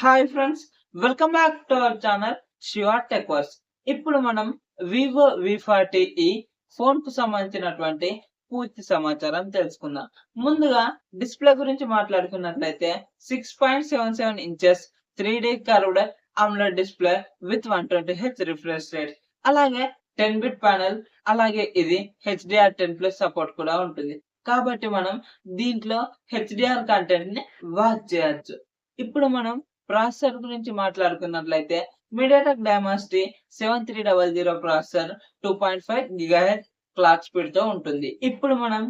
Hi friends, welcome back to our channel Shiva tech verse. ఇప్పుడు మనం Vivo V40e phone కు సంబంధించినటువంటి పూర్తి సమాచారం తెలుసుకుందాం. ముందుగా డిస్ప్లే గురించి మాట్లాడుకున్నట్లయితే 6.77 inches 3D curved AMOLED display with 120Hz refresh rate, అలాగే 10-bit ప్యానెల్, అలాగే ఇది HDR10+ సపోర్ట్ కూడా ఉంటుంది. కాబట్టి మనం దీంట్లో HDR కంటెంట్ ని వాచ్ చేయొచ్చు. ఇప్పుడు మనం ప్రాసెసర్ గురించి మాట్లాడుకున్నట్లయితే MediaTek Dimensity 7300 processor 2.5 GHz clock speed తో ఉంటుంది. ఇప్పుడు మనం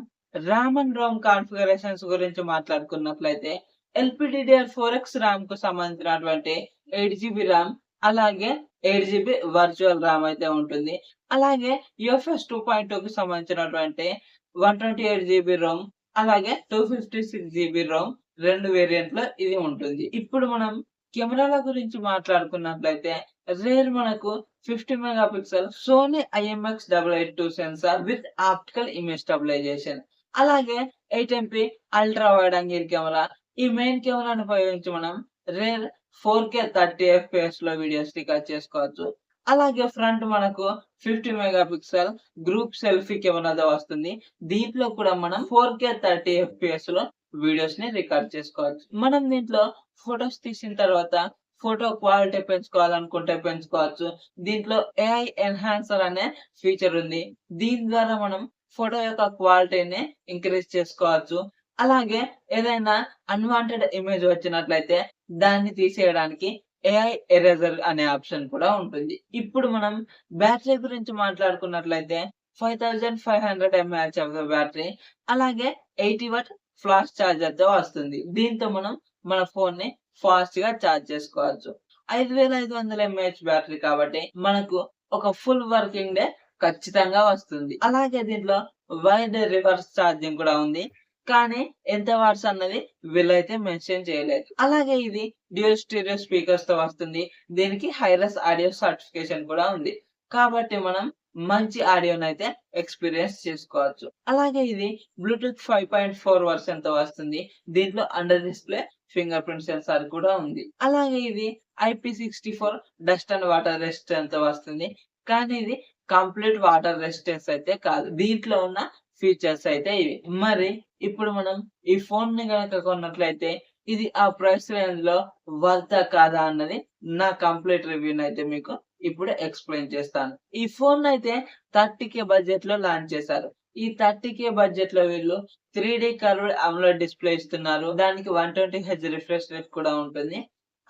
ర్యామ్ అండ్ రోమ్ కాన్ఫిగరేషన్స్ గురించి మాట్లాడుకున్నట్లయితే LPDDR4X ర్యామ్ కు సంబంధించినటువంటి 8GB ర్యామ్, అలాగే 8GB వర్చువల్ ర్యామ్ అయితే ఉంటుంది. అలాగే UFS 2.2 కు సంబంధించినటువంటి 128GB రోమ్, అలాగే 256GB రోమ్ రెండు వేరియంట్ లో ఇది ఉంటుంది. ఇప్పుడు మనం కెమెరాల గురించి మాట్లాడుకున్నట్లయితే రేర్ మనకు 50 megapixel Sony IMX882 sensor with optical image stabilization, అలాగే 8MP ultra wide angle camera. ఈ మెయిన్ కెమెరాను ఉపయోగించి మనం రేర్ 4K 30fps లో వీడియోస్ రికార్డ్ చేసుకోవచ్చు. అలాగే ఫ్రంట్ మనకు 50 మెగాపిక్సెల్ గ్రూప్ సెల్ఫీ కెమెరాతో వస్తుంది. దీంట్లో కూడా మనం 4K 30fps లో వీడియోస్ ని రికార్డ్ చేసుకోవచ్చు. మనం దీంట్లో ఫొటోస్ తీసిన తర్వాత ఫోటో క్వాలిటీ పెంచుకోవాలనుకుంటే పెంచుకోవచ్చు. దీంట్లో AI ఎన్హాన్సర్ అనే ఫీచర్ ఉంది. దీని ద్వారా మనం ఫోటో యొక్క క్వాలిటీని ఇంక్రీజ్ చేసుకోవచ్చు. అలాగే ఏదైనా అన్వాంటెడ్ ఇమేజ్ వచ్చినట్లయితే దాన్ని తీసేయడానికి AI ఎరేజర్ అనే ఆప్షన్ కూడా ఉంటుంది. ఇప్పుడు మనం బ్యాటరీ గురించి మాట్లాడుకున్నట్లయితే 5500 mAh బ్యాటరీ, అలాగే 80W ఫ్లాష్ చార్జర్ తో వస్తుంది. దీంతో మనం మన ఫోన్ ని ఫాస్ట్ గా చార్జ్ చేసుకోవచ్చు. 5500 mAh బ్యాటరీ కాబట్టి మనకు ఒక ఫుల్ వర్కింగ్ డే ఖచ్చితంగా వస్తుంది. అలాగే దీంట్లో వైడ్ రివర్స్ ఛార్జింగ్ కూడా ఉంది, కానీ ఎంత వాట్స్ అన్నది వీళ్ళైతే మెన్షన్ చేయలేదు. అలాగే ఇది డ్యూయల్ స్టీరియో స్పీకర్స్ తో వస్తుంది. దీనికి హైరస్ ఆడియో సర్టిఫికేషన్ కూడా ఉంది. కాబట్టి మనం మంచి ఆడియోని అయితే ఎక్స్పీరియన్స్ చేసుకోవచ్చు. అలాగే ఇది బ్లూటూత్ 5.4 వర్షన్ తో వస్తుంది. దీంట్లో under display finger print censor కూడా ఉంది. అలాగే ఇది IP64 dust and water resistance తో వస్తుంది, కానీ ఇది కంప్లీట్ వాటర్ రెసిస్టెన్స్ అయితే కాదు. దీంట్లో ఉన్న ఫీచర్స్ అయితే ఇవి. మరి ఇప్పుడు మనం ఈ ఫోన్ ని గనక కొన్నట్లయితే ఇది ఆ ప్రైస్ రేంజ్ లో వర్తా కాదా అన్నది నా కంప్లీట్ రివ్యూని అయితే మీకు ఇప్పుడు ఎక్స్ప్లెయిన్ చేస్తాను. ఈ ఫోన్ అయితే 30K బడ్జెట్ లో లాంచ్ చేశారు. ఈ 30K బడ్జెట్ లో వీళ్ళు 3D కర్వ్డ్ AMOLED డిస్ప్లే ఇస్తున్నారు. దానికి 120Hz రిఫ్రెష్ రేట్ కూడా ఉంటుంది.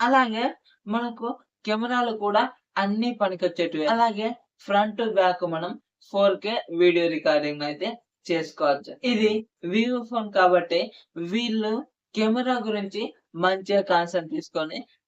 అలాగే మనకు కెమెరాలు కూడా అన్ని పనికొచ్చేటివి. అలాగే ఫ్రంట్ బ్యాక్ మనం 4K వీడియో రికార్డింగ్ అయితే చేసుకోవచ్చు. ఇది వివో ఫోన్ కాబట్టి వీళ్ళు కెమెరా గురించి మంచిగా కాన్సెప్ట్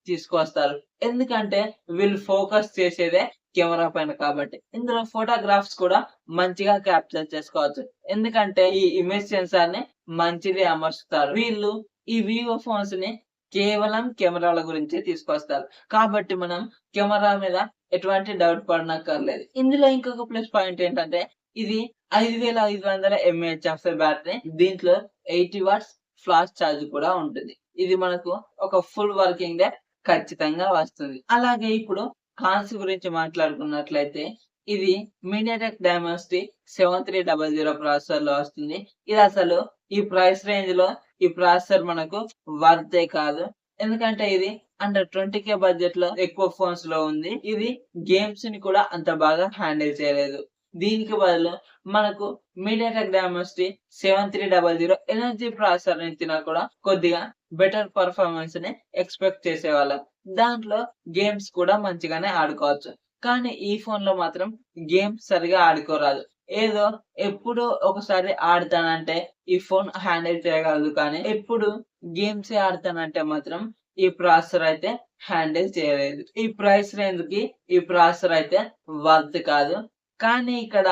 తీసుకొస్తారు. ఎందుకంటే వీళ్ళు ఫోకస్ చేసేదే కెమెరా పైన కాబట్టి ఇందులో ఫోటోగ్రాఫ్స్ కూడా మంచిగా క్యాప్చర్ చేసుకోవచ్చు. ఎందుకంటే ఈ ఇమేజ్ సెన్సార్ ని మంచిది అమర్చుతారు. వీళ్ళు ఈ వివో ఫోన్స్ ని కేవలం కెమెరాల గురించి తీసుకొస్తారు కాబట్టి మనం కెమెరా మీద ఎటువంటి డౌట్ పడనక్కర్లేదు. ఇందులో ఇంకొక ప్లస్ పాయింట్ ఏంటంటే ఇది 5500 mAh బ్యాటరీ. దీంట్లో 80W ఫ్లాష్ ఛార్జ్ కూడా ఉంటుంది. ఇది మనకు ఒక ఫుల్ వర్కింగ్ డే ఖచ్చితంగా వస్తుంది. అలాగే ఇప్పుడు కాన్స్ గురించి మాట్లాడుకున్నట్లయితే ఇది మీడియాటెక్ డైమెన్సిటీ 7300 ప్రాసెసర్ లో వస్తుంది. ఇది అసలు ఈ ప్రైస్ రేంజ్ లో ఈ ప్రాసెసర్ మనకు వర్తే కాదు. ఎందుకంటే ఇది అండర్ 20K బడ్జెట్ లో ఎక్కువ ఫోన్స్ లో ఉంది. ఇది గేమ్స్ ని కూడా అంత బాగా హ్యాండిల్ చేయలేదు. దీనికి బదులు మనకు మీడియాటెక్ డైమెన్సిటీ 7300 ఎనర్జీ ప్రాసెసర్ ఇచ్చినా కూడా కొద్దిగా బెటర్ పర్ఫార్మెన్స్ ని ఎక్స్పెక్ట్ చేసేవాళ్ళం. దాంట్లో గేమ్స్ కూడా మంచిగానే ఆడుకోవచ్చు. కానీ ఈ ఫోన్ లో మాత్రం గేమ్స్ సరిగా ఆడుకోరాదు. ఏదో ఎప్పుడు ఒకసారి ఆడతానంటే ఈ ఫోన్ హ్యాండిల్ చేయగలదు, కానీ ఎప్పుడు గేమ్స్ ఆడతానంటే మాత్రం ఈ ప్రాసెసర్ అయితే హ్యాండిల్ చేయలేదు. ఈ ప్రైస్ రేంజ్ కి ఈ ప్రాసెసర్ అయితే వర్త్ కాదు. కానీ ఇక్కడ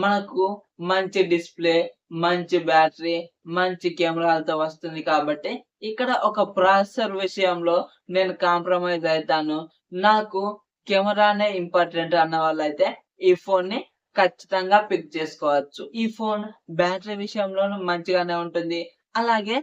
మనకు మంచి డిస్ప్లే, మంచి బ్యాటరీ, మంచి కెమెరాలతో వస్తుంది కాబట్టి ఇక్కడ ఒక ప్రాసెసర్ విషయంలో నేను కాంప్రమైజ్ అవుతాను. నాకు కెమెరానే ఇంపార్టెంట్ అన్న వాళ్ళైతే ఈ ఫోన్ ని ఖచ్చితంగా పిక్ చేసుకోవచ్చు. ఈ ఫోన్ బ్యాటరీ విషయంలోనూ మంచిగానే ఉంటుంది. అలాగే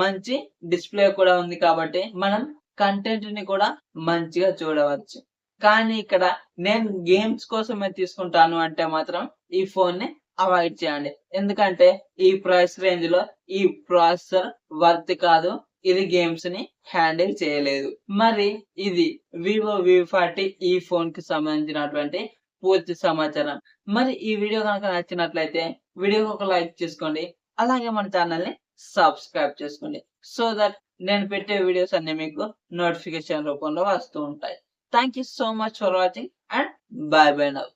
మంచి డిస్ప్లే కూడా ఉంది కాబట్టి మనం కంటెంట్ ని కూడా మంచిగా చూడవచ్చు. కానీ ఇక్కడ నేను గేమ్స్ కోసమే తీసుకుంటాను అంటే మాత్రం ఈ ఫోన్ ని అవాయిడ్ చేయండి. ఎందుకంటే ఈ ప్రైస్ రేంజ్ లో ఈ ప్రాసెసర్ వర్త్ కాదు. ఇది గేమ్స్ ని హ్యాండిల్ చేయలేదు. మరి ఇది వివో V40 ఈ ఫోన్ కి సంబంధించినటువంటి పూర్తి సమాచారం. మరి ఈ వీడియో కనుక నచ్చినట్లయితే వీడియోకి ఒక లైక్ చేసుకోండి. అలాగే మన ఛానల్ ని సబ్స్క్రైబ్ చేసుకోండి. సో దట్ నేను పెట్టే వీడియోస్ అన్ని మీకు నోటిఫికేషన్ రూపంలో వస్తూ ఉంటాయి. Thank you so much for watching and by by now.